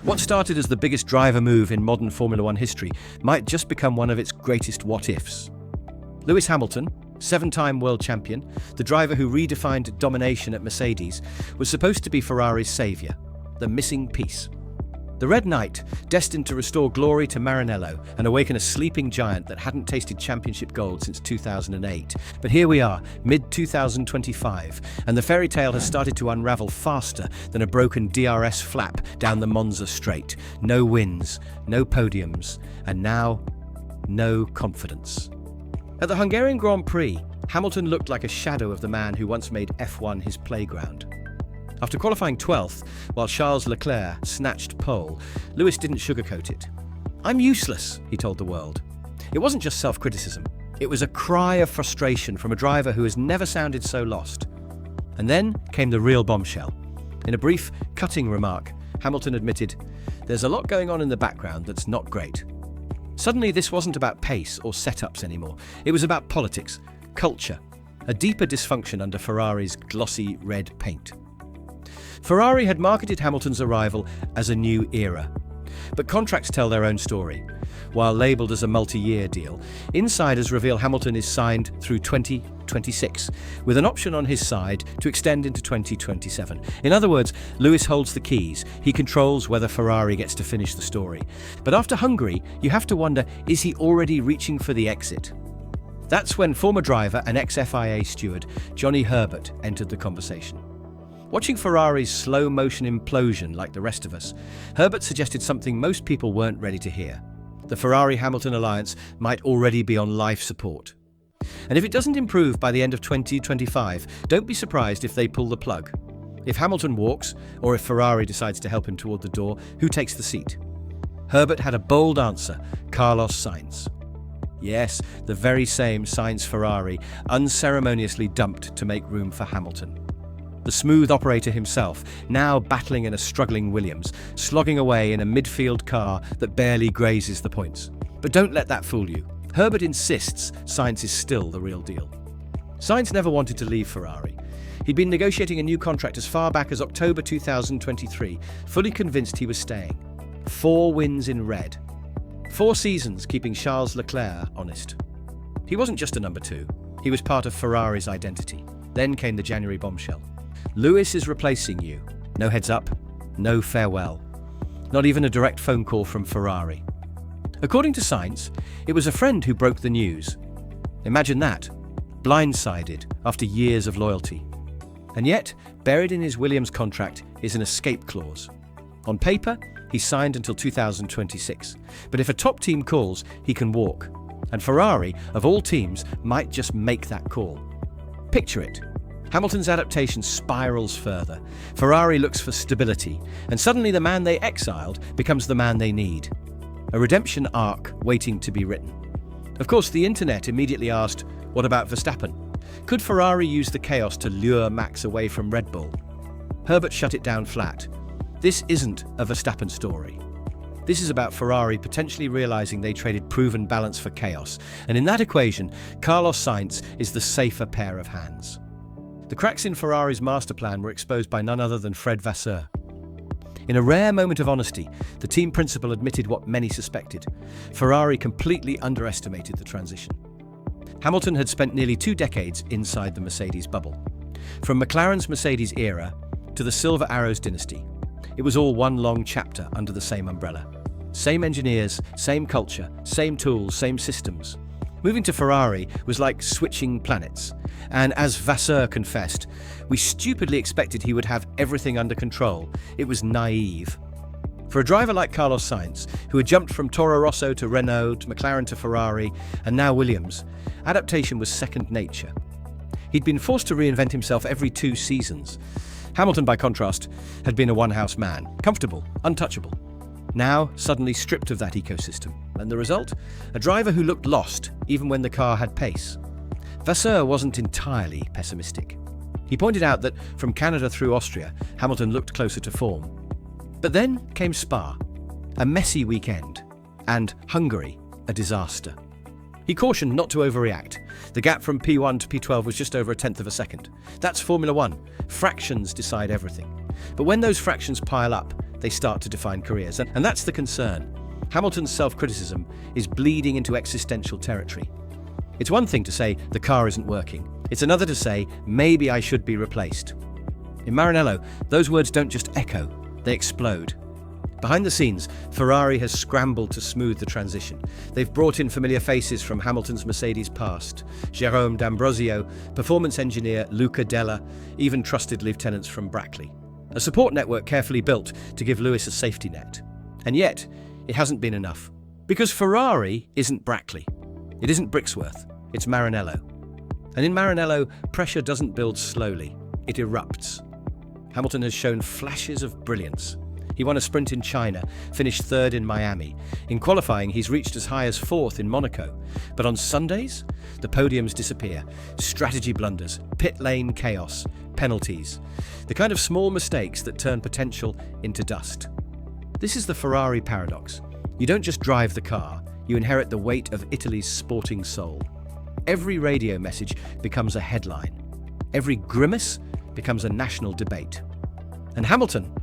What started as the biggest driver move in modern Formula One history might just become one of its greatest what-ifs. Lewis Hamilton, seven-time world champion, the driver who redefined domination at Mercedes, was supposed to be Ferrari's saviour, the missing piece. The Red Knight, destined to restore glory to Maranello and awaken a sleeping giant that hadn't tasted championship gold since 2008. But here we are, mid-2025, and the fairy tale has started to unravel faster than a broken DRS flap down the Monza straight. No wins, no podiums, and now, no confidence. At the Hungarian Grand Prix, Hamilton looked like a shadow of the man who once made F1 his playground. After qualifying 12th, while Charles Leclerc snatched pole, Lewis didn't sugarcoat it. "I'm useless," he told the world. It wasn't just self-criticism. It was a cry of frustration from a driver who has never sounded so lost. And then came the real bombshell. In a brief, cutting remark, Hamilton admitted, "There's a lot going on in the background that's not great." Suddenly, this wasn't about pace or setups anymore. It was about politics, culture, a deeper dysfunction under Ferrari's glossy red paint. Ferrari had marketed Hamilton's arrival as a new era. But contracts tell their own story. While labelled as a multi-year deal, insiders reveal Hamilton is signed through 2026, with an option on his side to extend into 2027. In other words, Lewis holds the keys. He controls whether Ferrari gets to finish the story. But after Hungary, you have to wonder, is he already reaching for the exit? That's when former driver and ex-FIA steward Johnny Herbert entered the conversation. Watching Ferrari's slow-motion implosion like the rest of us, Herbert suggested something most people weren't ready to hear. The Ferrari-Hamilton alliance might already be on life support. And if it doesn't improve by the end of 2025, don't be surprised if they pull the plug. If Hamilton walks, or if Ferrari decides to help him toward the door, who takes the seat? Herbert had a bold answer: Carlos Sainz. Yes, the very same Sainz Ferrari, unceremoniously dumped to make room for Hamilton. The smooth operator himself, now battling in a struggling Williams, slogging away in a midfield car that barely grazes the points. But don't let that fool you. Herbert insists Sainz is still the real deal. Sainz never wanted to leave Ferrari. He'd been negotiating a new contract as far back as October 2023, fully convinced he was staying. 4 wins in red. 4 seasons keeping Charles Leclerc honest. He wasn't just a number 2. He was part of Ferrari's identity. Then came the January bombshell. Lewis is replacing you. No heads up, no farewell. Not even a direct phone call from Ferrari. According to Sainz, it was a friend who broke the news. Imagine that, blindsided after years of loyalty. And yet, buried in his Williams contract is an escape clause. On paper, he's signed until 2026. But if a top team calls, he can walk. And Ferrari, of all teams, might just make that call. Picture it. Hamilton's adaptation spirals further. Ferrari looks for stability, and suddenly the man they exiled becomes the man they need. A redemption arc waiting to be written. Of course, the internet immediately asked, what about Verstappen? Could Ferrari use the chaos to lure Max away from Red Bull? Herbert shut it down flat. This isn't a Verstappen story. This is about Ferrari potentially realizing they traded proven balance for chaos, and in that equation, Carlos Sainz is the safer pair of hands. The cracks in Ferrari's master plan were exposed by none other than Fred Vasseur. In a rare moment of honesty, the team principal admitted what many suspected. Ferrari completely underestimated the transition. Hamilton had spent nearly 2 decades inside the Mercedes bubble. From McLaren's Mercedes era to the Silver Arrows dynasty, it was all one long chapter under the same umbrella. Same engineers, same culture, same tools, same systems. Moving to Ferrari was like switching planets. And as Vasseur confessed, we stupidly expected he would have everything under control. It was naive. For a driver like Carlos Sainz, who had jumped from Toro Rosso to Renault to McLaren to Ferrari, and now Williams, adaptation was second nature. He'd been forced to reinvent himself every 2 seasons. Hamilton, by contrast, had been a one-house man, comfortable, untouchable. Now, suddenly stripped of that ecosystem. And the result? A driver who looked lost, even when the car had pace. Vasseur wasn't entirely pessimistic. He pointed out that from Canada through Austria, Hamilton looked closer to form. But then came Spa, a messy weekend, and Hungary, a disaster. He cautioned not to overreact. The gap from P1 to P12 was just over 1/10 of a second. That's Formula One. Fractions decide everything. But when those fractions pile up, they start to define careers. And that's the concern. Hamilton's self-criticism is bleeding into existential territory. It's one thing to say the car isn't working. It's another to say maybe I should be replaced. In Maranello, those words don't just echo, they explode. Behind the scenes, Ferrari has scrambled to smooth the transition. They've brought in familiar faces from Hamilton's Mercedes past. Jérôme D'Ambrosio, performance engineer Luca Della, even trusted lieutenants from Brackley. A support network carefully built to give Lewis a safety net. And yet, it hasn't been enough. Because Ferrari isn't Brackley. It isn't Brixworth, it's Maranello. And in Maranello, pressure doesn't build slowly, it erupts. Hamilton has shown flashes of brilliance. He won a sprint in China, finished third in Miami. In qualifying, he's reached as high as fourth in Monaco. But on Sundays, the podiums disappear. Strategy blunders, pit lane chaos, penalties. The kind of small mistakes that turn potential into dust. This is the Ferrari paradox. You don't just drive the car, you inherit the weight of Italy's sporting soul. Every radio message becomes a headline. Every grimace becomes a national debate. And Hamilton,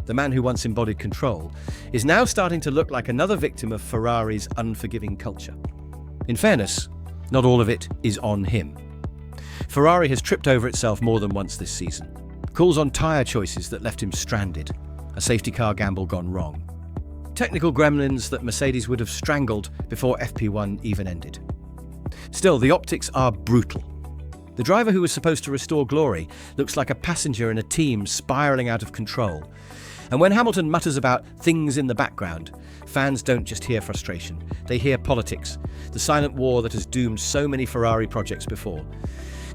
the man who once embodied control, is now starting to look like another victim of Ferrari's unforgiving culture. In fairness, not all of it is on him. Ferrari has tripped over itself more than once this season. Calls on tyre choices that left him stranded. A safety car gamble gone wrong. Technical gremlins that Mercedes would have strangled before FP1 even ended. Still, the optics are brutal. The driver who was supposed to restore glory looks like a passenger in a team spiralling out of control. And when Hamilton mutters about things in the background, fans don't just hear frustration, they hear politics, the silent war that has doomed so many Ferrari projects before.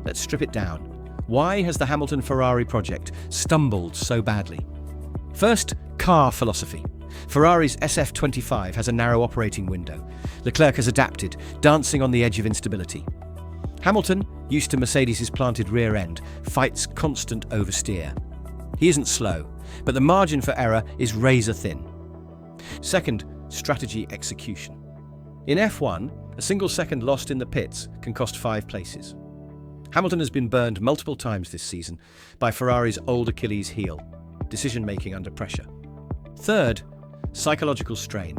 Let's strip it down. Why has the Hamilton-Ferrari project stumbled so badly? First, car philosophy. Ferrari's SF25 has a narrow operating window. Leclerc has adapted, dancing on the edge of instability. Hamilton, used to Mercedes' planted rear end, fights constant oversteer. He isn't slow, but the margin for error is razor thin. Second, strategy execution. In F1, a single second lost in the pits can cost 5 places. Hamilton has been burned multiple times this season by Ferrari's old Achilles heel, decision-making under pressure. Third, psychological strain.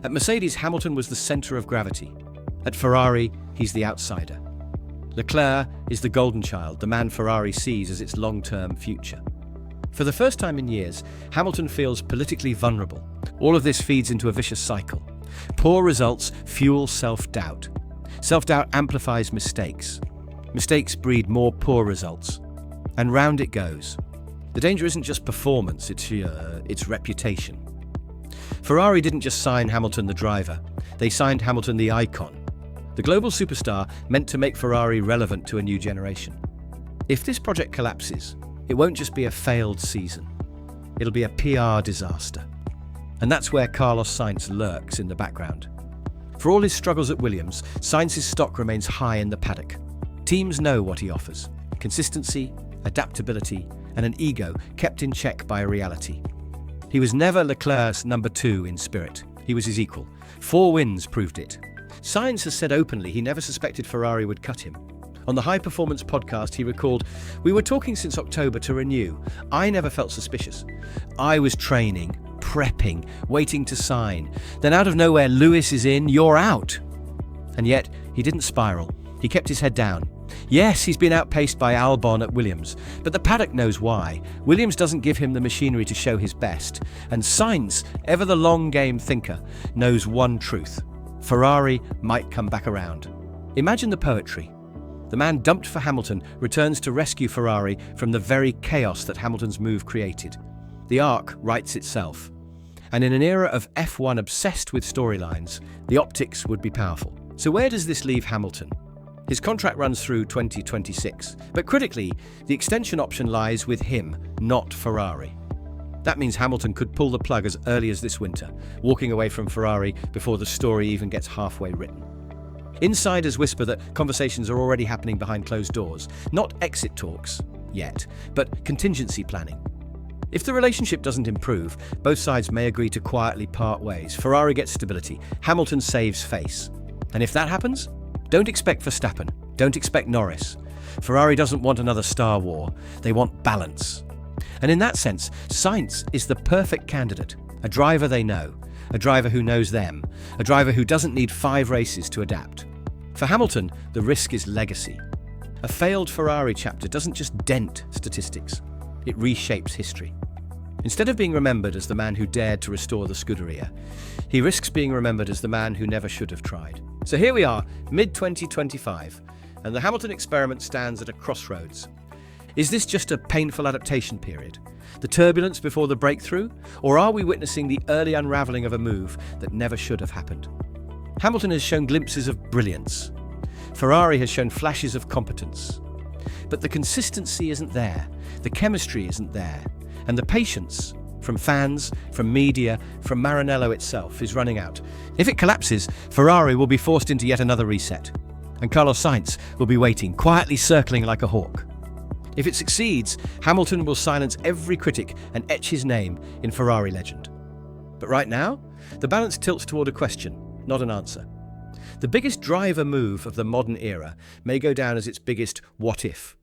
At Mercedes, Hamilton was the centre of gravity. At Ferrari, he's the outsider. Leclerc is the golden child, the man Ferrari sees as its long-term future. For the first time in years, Hamilton feels politically vulnerable. All of this feeds into a vicious cycle. Poor results fuel self-doubt. Self-doubt amplifies mistakes. Mistakes breed more poor results. And round it goes. The danger isn't just performance, it's reputation. Ferrari didn't just sign Hamilton the driver, they signed Hamilton the icon. The global superstar meant to make Ferrari relevant to a new generation. If this project collapses, it won't just be a failed season. It'll be a PR disaster. And that's where Carlos Sainz lurks in the background. For all his struggles at Williams, Sainz's stock remains high in the paddock. Teams know what he offers: consistency, adaptability, and an ego kept in check by reality. He was never Leclerc's number 2 in spirit. He was his equal. 4 wins proved it. Sainz has said openly he never suspected Ferrari would cut him. On the High Performance podcast, he recalled, "We were talking since October to renew. I never felt suspicious. I was training, prepping, waiting to sign. Then out of nowhere, Lewis is in, you're out." And yet, he didn't spiral. He kept his head down. Yes, he's been outpaced by Albon at Williams, but the paddock knows why. Williams doesn't give him the machinery to show his best. And Sainz, ever the long game thinker, knows one truth: Ferrari might come back around. Imagine the poetry. The man dumped for Hamilton returns to rescue Ferrari from the very chaos that Hamilton's move created. The arc writes itself. And in an era of F1 obsessed with storylines, the optics would be powerful. So where does this leave Hamilton? His contract runs through 2026, but critically, the extension option lies with him, not Ferrari. That means Hamilton could pull the plug as early as this winter, walking away from Ferrari before the story even gets halfway written. Insiders whisper that conversations are already happening behind closed doors, not exit talks yet, but contingency planning. If the relationship doesn't improve, both sides may agree to quietly part ways. Ferrari gets stability, Hamilton saves face. And if that happens, don't expect Verstappen, don't expect Norris. Ferrari doesn't want another Star War, they want balance. And in that sense, Sainz is the perfect candidate, a driver they know, a driver who knows them, a driver who doesn't need 5 races to adapt. For Hamilton, the risk is legacy. A failed Ferrari chapter doesn't just dent statistics, it reshapes history. Instead of being remembered as the man who dared to restore the Scuderia, he risks being remembered as the man who never should have tried. So here we are, mid-2025, and the Hamilton experiment stands at a crossroads. Is this just a painful adaptation period, the turbulence before the breakthrough, or are we witnessing the early unraveling of a move that never should have happened? Hamilton has shown glimpses of brilliance. Ferrari has shown flashes of competence. But the consistency isn't there, the chemistry isn't there, and the patience from fans, from media, from Maranello itself is running out. If it collapses, Ferrari will be forced into yet another reset, and Carlos Sainz will be waiting, quietly circling like a hawk. If it succeeds, Hamilton will silence every critic and etch his name in Ferrari legend. But right now, the balance tilts toward a question, not an answer. The biggest driver move of the modern era may go down as its biggest what-if.